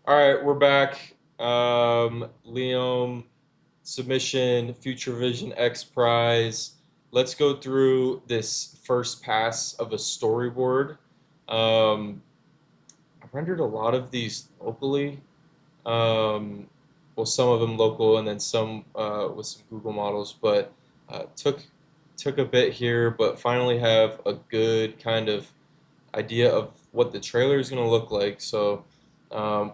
All right, we're back. LEOM submission, Future Vision XPRIZE. Let's go through this first pass of a storyboard. Um, I rendered a lot of these locally. Um, well, some of them local, and then some with some Google models. But took a bit here, but finally have a good kind of idea of what the trailer is going to look like. So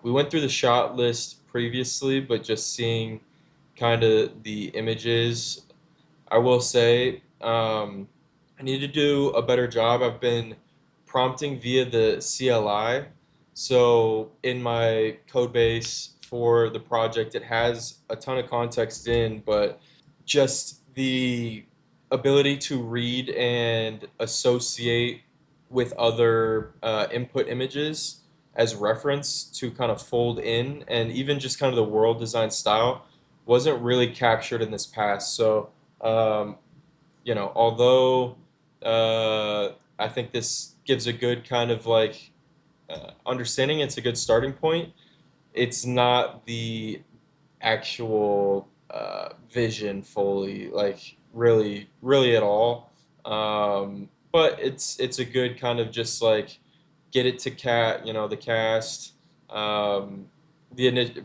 we went through the shot list previously, but just seeing kind of the images, I will say I need to do a better job. I've been prompting via the CLI. So in my code base for the project, it has a ton of context in, but just the ability to read and associate with other input images as reference to kind of fold in, and even just kind of the world design style wasn't really captured in this pass. So um, although I think this gives a good kind of like understanding, it's a good starting point. It's not the actual vision fully, like really at all. But it's a good kind of just like get it to the cast, um,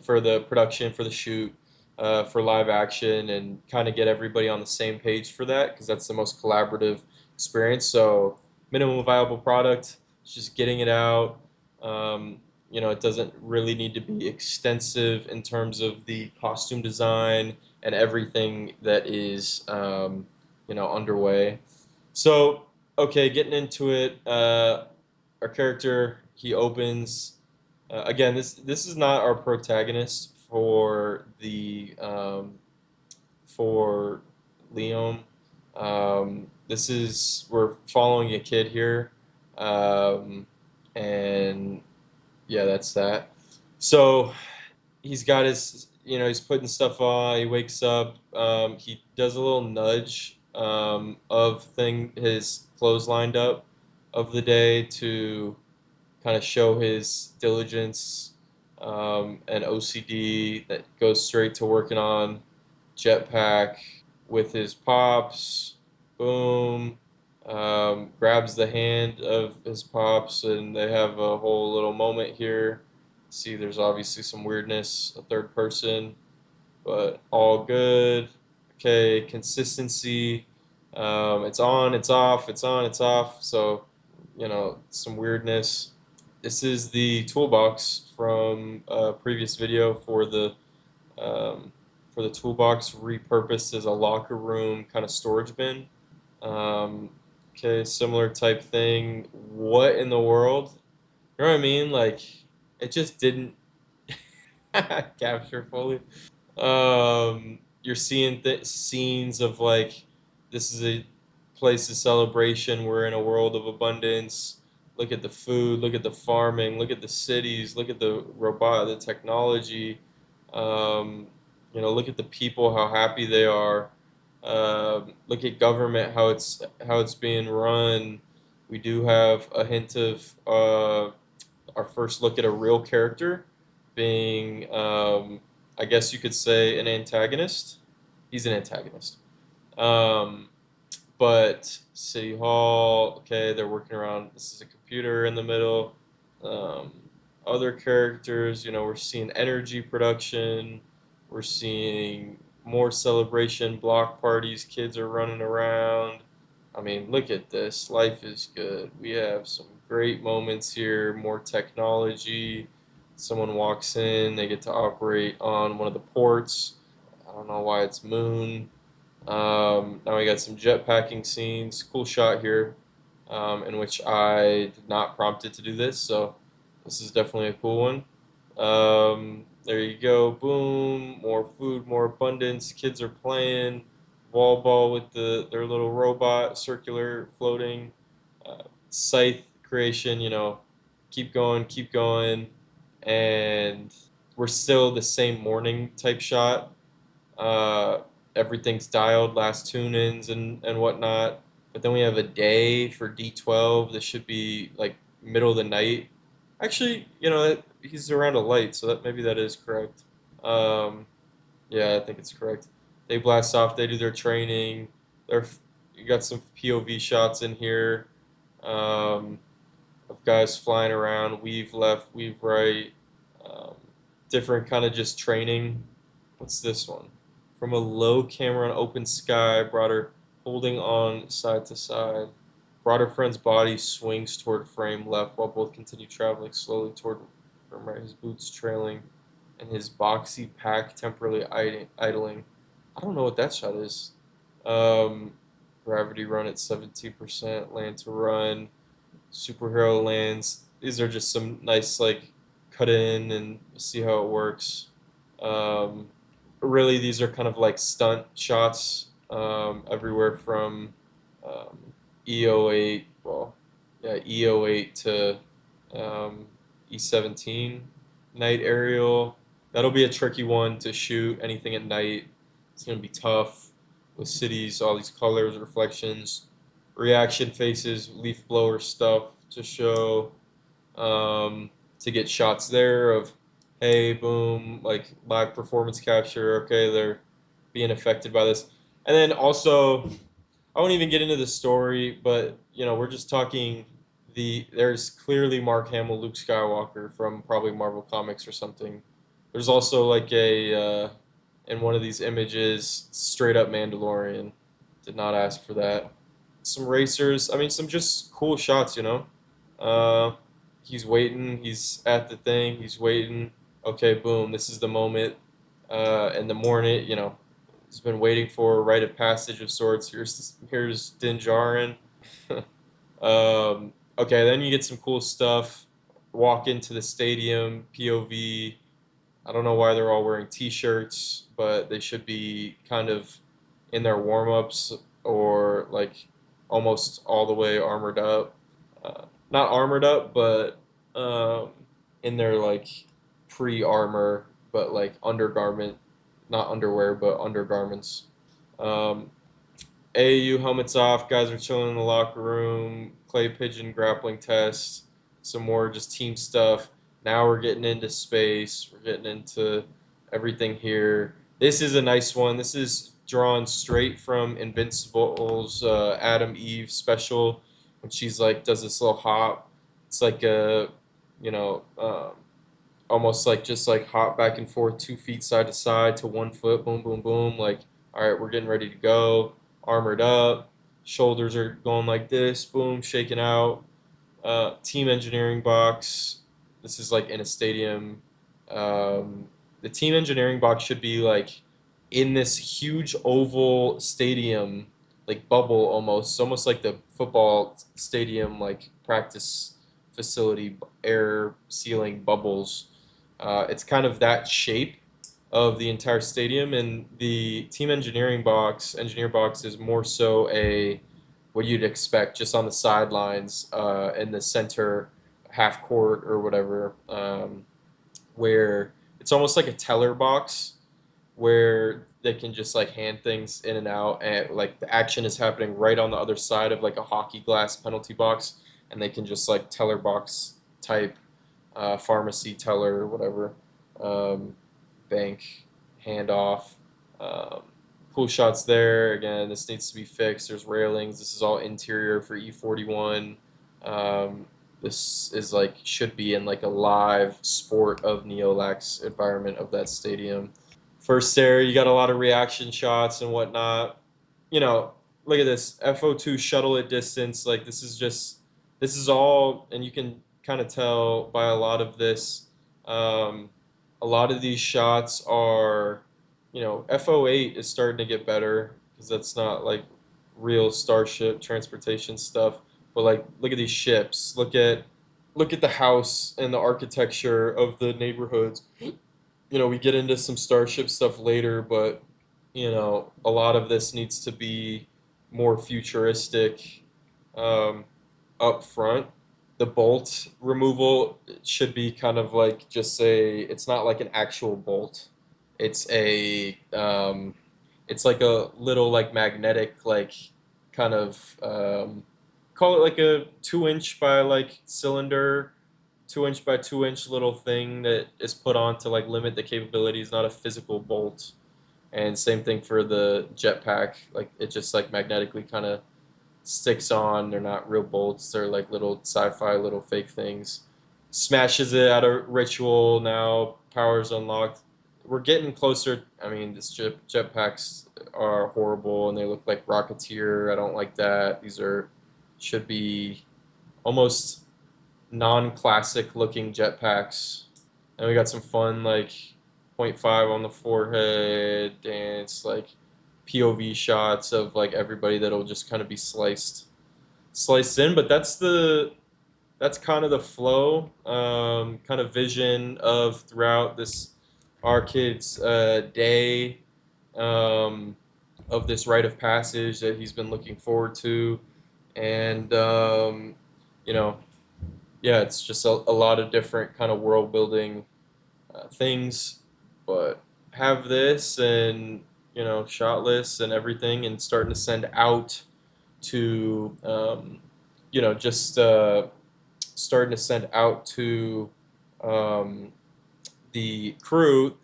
for the production, for the shoot, for live action, and kind of get everybody on the same page for that because that's the most collaborative experience. So minimum viable product, it's just getting it out. Um, it doesn't really need to be extensive in terms of the costume design and everything that is underway. So, okay, getting into it, our character, he opens. Again, this is not our protagonist for Liam. This is we're following a kid here, um, and yeah, that's that. So he's got he's putting stuff on. He wakes up. He does a little nudge of his clothes lined up of the day to kind of show his diligence and OCD that goes straight to working on jetpack with his pops. Boom. Grabs the hand of his pops, and they have a whole little moment here. See, there's obviously some weirdness, a third person, but all good. Okay, consistency. It's on, it's off, it's on, it's off. So, some weirdness. This is the toolbox from a previous video um, for the toolbox repurposed as a locker room kind of storage bin. Um, okay, similar type thing. What in the world? You know what I mean? Like, it just didn't capture fully. You're seeing scenes of like this is a place of celebration. We're in a world of abundance. Look at the food. Look at the farming. Look at the cities. Look at the technology. Um, look at the people. How happy they are. Look at government. How it's being run. We do have a hint of our first look at a real character being, I guess you could say, an antagonist. He's an antagonist. Um, but City Hall, okay, they're working around. This is a computer in the middle. Um, Other characters, we're seeing energy production. We're seeing more celebration, block parties. Kids are running around. I mean, look at this. Life is good. We have some great moments here, more technology. Someone walks in, they get to operate on one of the ports. I don't know why it's Moon. Now we got some jetpacking scenes. Cool shot here, in which I did not prompt it to do this, so this is definitely a cool one. There you go. Boom. More food, more abundance. Kids are playing wall ball with their little robot, circular, floating. Scythe creation. Keep going, keep going, and we're still the same morning type shot. Uh, Everything's dialed, last tune-ins and whatnot. But then we have a day for D12. This should be like middle of the night. Actually, he's around a light, so that maybe that is correct. Um, yeah, I think it's correct. They blast off. They do their training. They're you got some POV shots in here um, of guys flying around, weave left, weave right, um, different kind of just training. What's this one? From a low camera on open sky, brought her holding on side to side. Brought her friend's body swings toward frame left while both continue traveling slowly toward frame right, his boots trailing and his boxy pack temporarily idling. I don't know what that shot is. Um, Gravity run at 17%, land to run, superhero lands. These are just some nice, like, cut in and see how it works. Um, Really, these are kind of like stunt shots everywhere from um, EO8, well, yeah, EO8 to E17. Night aerial. That'll be a tricky one to shoot anything at night. It's going to be tough with cities, all these colors, reflections, reaction faces, leaf blower stuff to show, to get shots there of, hey, boom, like live performance capture. Okay, they're being affected by this. And then also, I won't even get into the story, but we're just talking there's clearly Mark Hamill, Luke Skywalker from probably Marvel Comics or something. There's also like in one of these images, straight up Mandalorian. Did not ask for that. Some racers. I mean, some just cool shots. Uh, he's waiting. He's at the thing. He's waiting. Okay, boom. This is the moment. In the morning, he's been waiting for a rite of passage of sorts. Here's Din Djarin. Okay, then you get some cool stuff. Walk into the stadium, POV. I don't know why they're all wearing T-shirts, but they should be kind of in their warm-ups or like almost all the way armored up. Not armored up, but um, in their like pre-armor, but like undergarment, not underwear, but undergarments. Um, AAU helmets off. Guys are chilling in the locker room. Clay pigeon grappling test. Some more just team stuff. Now we're getting into space. We're getting into everything here. This is a nice one. This is drawn straight from Invincible's Adam Eve special when she's like does this little hop. It's like a you know almost like just like hop back and forth 2 feet side to side to 1 foot. Boom, boom, boom. Like, all right, we're getting ready to go. Armored up. Shoulders are going like this. Boom, shaking out. Team engineering box. This is like in a stadium. The team engineering box should be like in this huge oval stadium, like bubble almost like the football stadium, like practice facility, air ceiling bubbles. It's kind of that shape of the entire stadium, and the team engineer box, is more so a what you'd expect just on the sidelines in the center half court or whatever, where it's almost like a teller box where they can just like hand things in and out, and like the action is happening right on the other side of like a hockey glass penalty box, and they can just like teller box type, pharmacy teller or whatever, um, bank handoff. Um, cool shots there. Again, this needs to be fixed. There's railings. This is all interior for E41. This is like should be in like a live sport of Neolax environment of that stadium. First there, you got a lot of reaction shots and whatnot. You know, Look at this FO2 shuttle at distance. Like this is all, and you can kind of tell by a lot of this. Um, a lot of these shots are, FO8 is starting to get better because that's not like real starship transportation stuff. But like, look at these ships. Look at the house and the architecture of the neighborhoods. We get into some starship stuff later, but a lot of this needs to be more futuristic up front. The bolt removal should be kind of like just it's not like an actual bolt. It's it's like a little like magnetic like kind of call it like a 2 inch by like cylinder 2 inch by 2 inch little thing that is put on to like limit the capabilities, not a physical bolt. And same thing for the jetpack. Like it just like magnetically kind of sticks on. They're not real bolts. They're like little sci-fi little fake things. Smashes it out of ritual now. Powers unlocked. We're getting closer. I mean, this jetpacks are horrible and they look like Rocketeer. I don't like that. These are should be almost non-classic looking jetpacks. And we got some fun like point 0.5 on the forehead, and it's like POV shots of like everybody that'll just kind of be sliced in. But that's kind of the flow, kind of vision of throughout this our kid's day, um, of this rite of passage that he's been looking forward to, and you know, yeah, it's just a lot of different kind of world building things, but have this and shot lists and everything, and starting to send out to just starting to send out to um, the crew.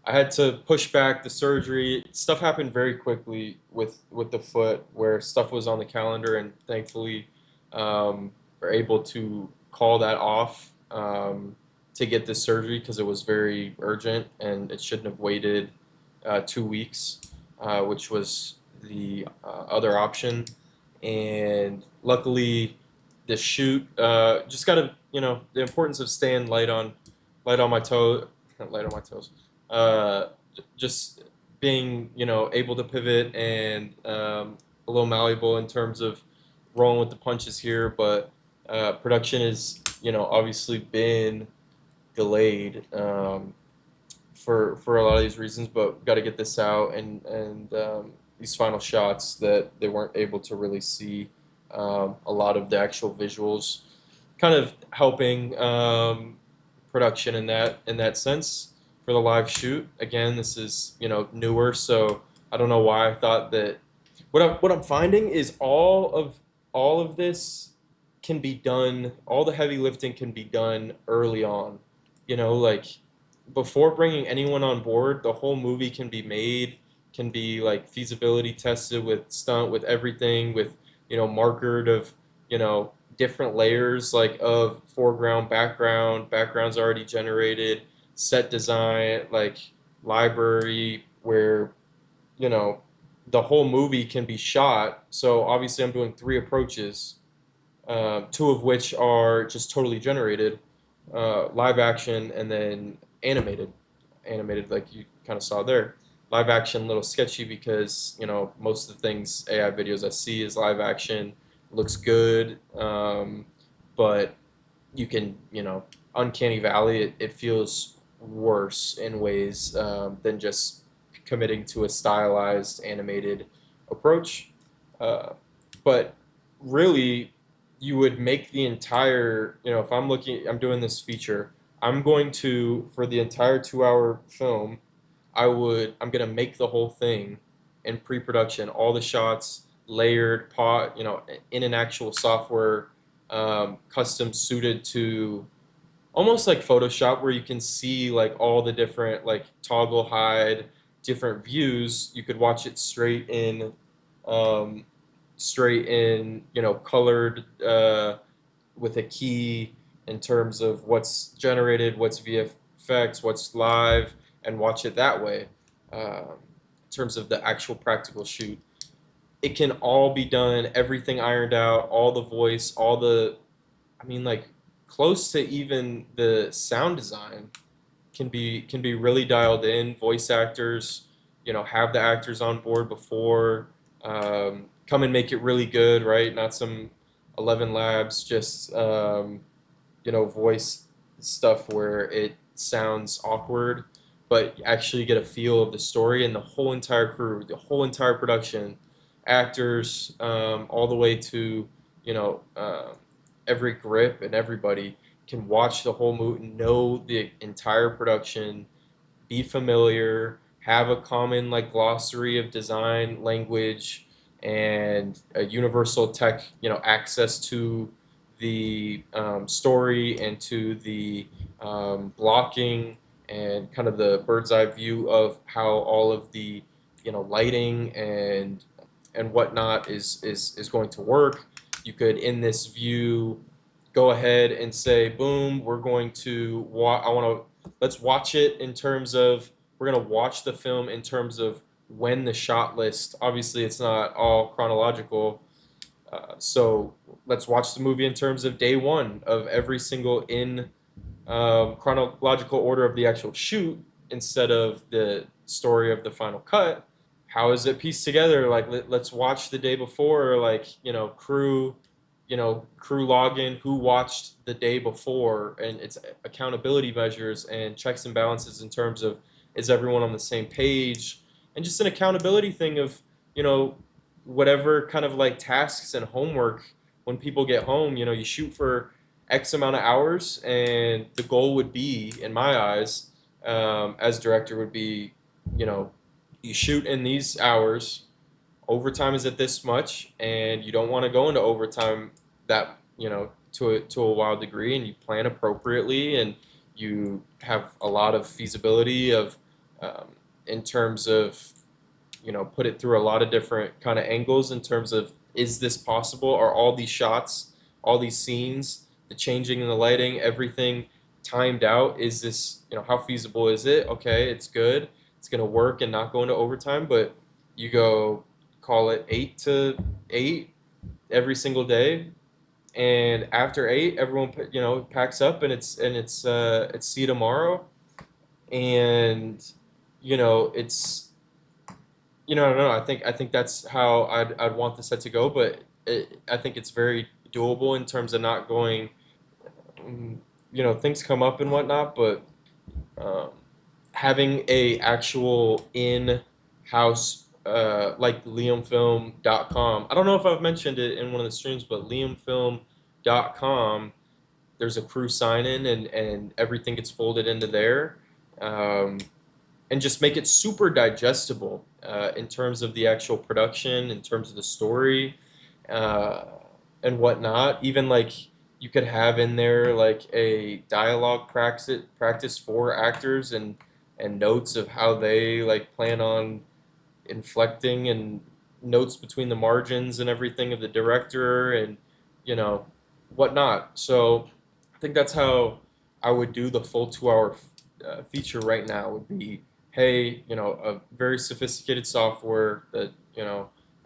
I had to push back the surgery. Stuff happened very quickly with the foot, where stuff was on the calendar, and thankfully, we're able to call that off, to get this surgery because it was very urgent and it shouldn't have waited 2 weeks, which was the other option. And luckily, the shoot just got to the importance of staying light on my toe, not light on my toes, just being able to pivot and a little malleable in terms of rolling with the punches here. But production has obviously been delayed, for a lot of these reasons, but got to get this out, and these final shots that they weren't able to really see, a lot of the actual visuals, kind of helping production in that sense for the live shoot. Again, this is newer, so I don't know why I thought that. What I'm finding is all of this can be done. All the heavy lifting can be done early on. Like before bringing anyone on board, the whole movie can be made, can be like feasibility tested with stunt, with everything, with markered of different layers like of foreground, backgrounds already generated, set design, like library where you know the whole movie can be shot. So obviously, I'm doing three approaches, two of which are just totally generated, live action, and then animated. Animated, like you kind of saw there. Live action, a little sketchy because most of the things AI videos I see is live action. Looks good, but you can uncanny valley. It feels worse in ways, than just committing to a stylized animated approach. Uh, but really, you would make the entire, if I'm doing this feature, I'm going to, for the entire 2 hour film, I'm going to make the whole thing in pre-production, all the shots layered, in an actual software, custom suited to almost like Photoshop, where you can see like all the different like toggle hide, different views. You could watch it um, straight in, colored, with a key in terms of what's generated, what's VFX, what's live, and watch it that way. In terms of the actual practical shoot, it can all be done, everything ironed out, all the voice, all the, I mean, like close to even the sound design can be really dialed in. Voice actors, have the actors on board before, come and make it really good, right? Not some 11 Labs, just voice stuff where it sounds awkward, but actually get a feel of the story, and the whole entire crew, the whole entire production, actors, all the way to you know every grip, and everybody can watch the whole movie, know the entire production, be familiar, have a common like glossary of design language, and a universal tech access to the story and to the blocking and kind of the bird's eye view of how all of the lighting and whatnot is going to work. You could in this view go ahead and say, boom, we're going to I want to let's watch it in terms of we're going to watch the film in terms of when the shot list. Obviously, it's not all chronological, so let's watch the movie in terms of day one of every single in chronological order of the actual shoot instead of the story of the final cut. How is it pieced together? Like let's watch the day before, like crew login, who watched the day before, and it's accountability measures and checks and balances in terms of is everyone on the same page, and just an accountability thing of you know whatever kind of like tasks and homework when people get home. You shoot for X amount of hours, and the goal would be, in my eyes, as director, would be, you know, you shoot in these hours, overtime is at this much, and you don't want to go into overtime that to a wild degree, and you plan appropriately, and you have a lot of feasibility of um, in terms of put it through a lot of different kind of angles in terms of is this possible? Are all these shots, all these scenes, the changing in the lighting, everything timed out? Is this, how feasible is it? Okay, it's good. It's going to work and not go into overtime, but you go call it 8 to 8 every single day. And after 8, everyone packs up and it's see you tomorrow. And it's I don't know. I think that's how I'd want the set to go, but I think it's very doable in terms of not going. mm, Things come up and whatnot, but um, having a actual in-house like leomfilm.com. I don't know if I've mentioned it in one of the streams, but leomfilm.com. There's a crew sign-in, and everything gets folded into there. Um, and just make it super digestible in terms of the actual production, in terms of the story, uh, and whatnot. Even like you could have in there like a dialogue practice for actors and notes of how they like plan on inflecting and notes between the margins and everything of the director and you know whatnot. So I think that's how I would do the full 2 hour feature right now. Would be, hey, a very sophisticated software that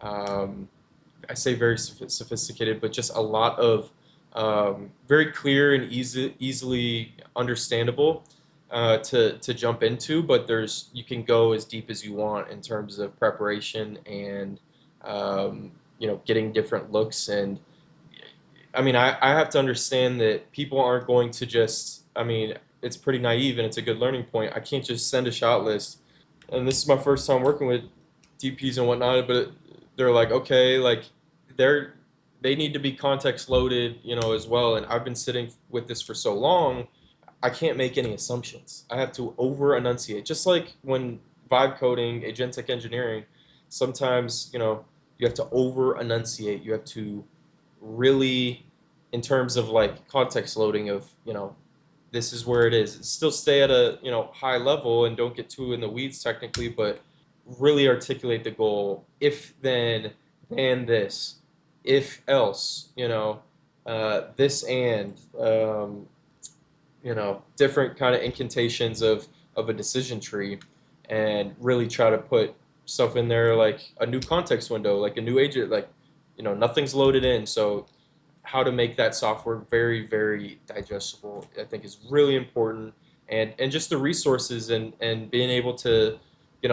um, I say very sophisticated, but just a lot of very clear and easily understandable to jump into. But you can go as deep as you want in terms of preparation and getting different looks. And I mean, I have to understand that people aren't going to just. I mean, it's pretty naive and it's a good learning point. I can't just send a shot list, and this is my first time working with DPs and whatnot. But they're like, okay, like they're they need to be context loaded, as well. And I've been sitting with this for so long, I can't make any assumptions. I have to over enunciate, just like when vibe coding, agentic engineering. Sometimes you have to over enunciate. You have to really, in terms of like context loading of this is where it is. Still stay at a high level and don't get too in the weeds technically, but really articulate the goal. If then this, if else, this and different kind of incantations of a decision tree, and really try to put stuff in there like a new context window, like a new agent, like nothing's loaded in, so how to make that software very, very digestible, I think is really important. And just the resources and being able to,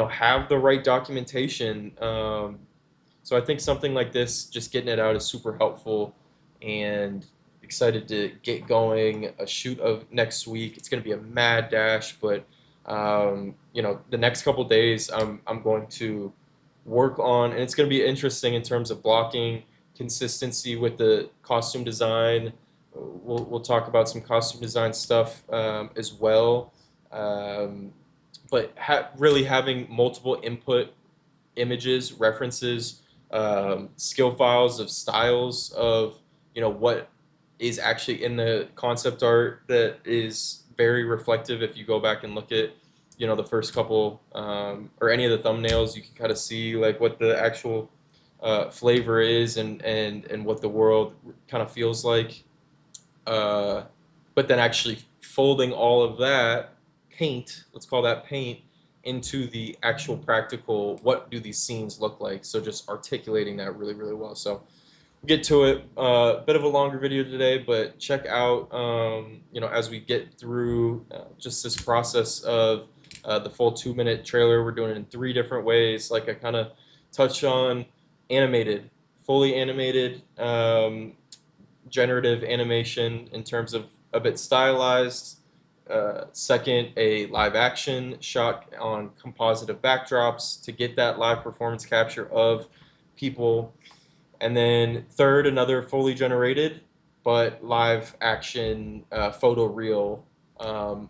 have the right documentation. So I think something like this, just getting it out is super helpful, and excited to get going. A shoot of next week. It's going to be a mad dash, but the next couple days I'm going to work on, and it's going to be interesting in terms of blocking, consistency with the costume design. We'll talk about some costume design stuff as well. Um, but really having multiple input images, references, skill files of styles of what is actually in the concept art that is very reflective. If you go back and look at, the first couple, or any of the thumbnails, you can kind of see like what the actual flavor is, and what the world kind of feels like. Uh, but then actually folding all of that paint, let's call that paint, into the actual practical, what do these scenes look like? So just articulating that really, really well. So we'll get to it. Bit of a longer video today, but check out, as we get through just this process of the full 2-minute trailer. We're doing it in 3 different ways. Like I kind of touched on, animated, fully animated, generative animation in terms of a bit stylized. Second, a live action shot on compositive backdrops to get that live performance capture of people. And then third, another fully generated but live action photo reel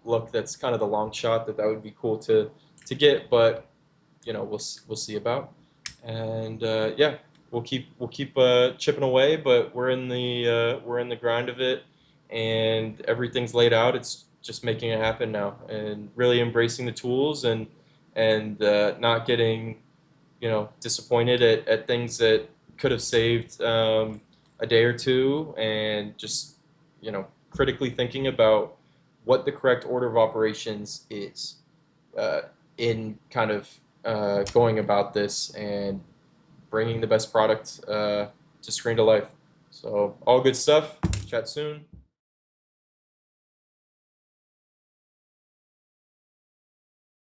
look. That's kind of the long shot that would be cool to get, but we'll see about. And yeah, we'll keep chipping away, but we're in the grind of it, and everything's laid out. It's just making it happen now, and really embracing the tools, and not getting disappointed at things that could have saved a day or two, and just critically thinking about what the correct order of operations is uh, in kind of going about this and bringing the best product to screen to life. So all good stuff. Chat soon.